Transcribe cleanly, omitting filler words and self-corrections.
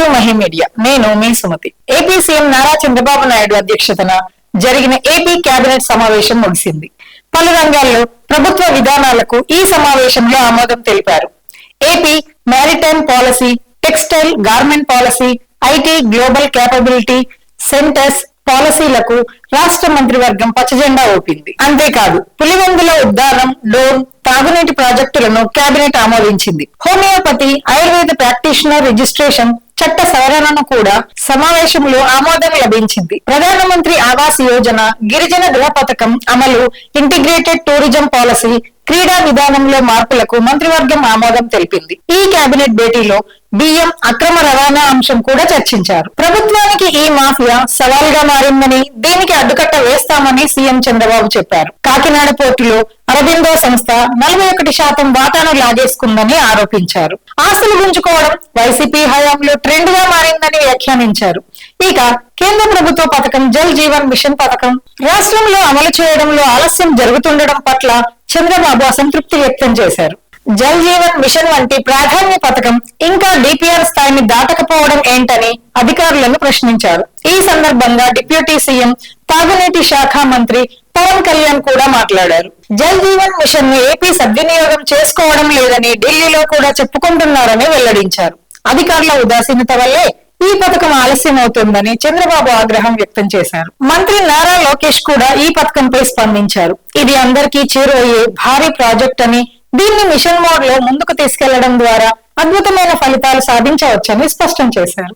To Mahi media. నేను మీ Sumathi. AP CM Nara Chandrababu Naidu అధ్యక్షతన జరిగిన ఏపీ కేబినెట్ సమావేశం ముగిసింది. పలు రంగాల్లో ప్రభుత్వ విధానాలకు ఈ సమావేశంలో ఆమోదం తెలిపారు. AP maritime policy, textile garment policy, IT global capability centres పాలసీలకు రాష్ట్ర మంత్రివర్గం పచ్చజెండా ఊపింది. అంతేకాదు పులివెందుల ఉద్దానం, డోన్, తాగునీటి ప్రాజెక్టులను కేబినెట్ ఆమోదించింది. హోమియోపతి, ఆయుర్వేద ప్రాక్టీషనర్ రిజిస్ట్రేషన్ చట్ట సవరణను కూడా సమావేశంలో ఆమోదం లభించింది. ప్రధానమంత్రి ఆవాస్ యోజన, గిరిజన గృహ పథకం అమలు, ఇంటిగ్రేటెడ్ టూరిజం పాలసీ, క్రీడా విధానంలో మార్పులకు మంత్రివర్గం ఆమోదం తెలిపింది. ఈ కేబినెట్ భేటీలో బియ్యం అక్రమ రవాణా అంశం కూడా చర్చించారు. ప్రభుత్వానికి ఈ మాఫియా సవాల్గా మారిందని, దీనికి అడ్డుకట్ట వేస్తామని సీఎం చంద్రబాబు చెప్పారు. కాకినాడ పోర్టులో అరబిందో సంస్థ 41% వాటాను లాగేసుకుందని ఆరోపించారు. ఆస్తులు గుంజుకోవడం వైసీపీ హయాంలో ట్రెండ్ గా మారిందని వ్యాఖ్యానించారు. ఇక కేంద్ర ప్రభుత్వ పథకం జల్ జీవన్ మిషన్ పథకం రాష్ట్రంలో అమలు చేయడంలో ఆలస్యం జరుగుతుండడం పట్ల చంద్రబాబు అసంతృప్తి వ్యక్తం చేశారు. జల్ జీవన్ మిషన్ వంటి ప్రాధాన్య పథకం ఇంకా డిపిఆర్ స్థాయిని దాటకపోవడం ఏంటని అధికారులను ప్రశ్నించారు. ఈ సందర్భంగా డిప్యూటీ సీఎం, తాగునీటి శాఖ మంత్రి పవన్ కళ్యాణ్ కూడా మాట్లాడారు. జల్ జీవన్ మిషన్ ను ఏపీ సద్వినియోగం చేసుకోవడం లేదని ఢిల్లీలో కూడా చెప్పుకుంటున్నారని వెల్లడించారు. అధికారుల ఉదాసీనత వల్లే ఈ పథకం ఆలస్యం అవుతుందని చంద్రబాబు ఆగ్రహం వ్యక్తం చేశారు. మంత్రి నారా లోకేష్ కూడా ఈ పథకంపై స్పందించారు. ఇది అందరికీ చేరువయ్యే భారీ ప్రాజెక్ట్ అని, దీన్ని మిషన్ మోడ్ లో ముందుకు తీసుకెళ్లడం ద్వారా అద్భుతమైన ఫలితాలు సాధించవచ్చని స్పష్టం చేశారు.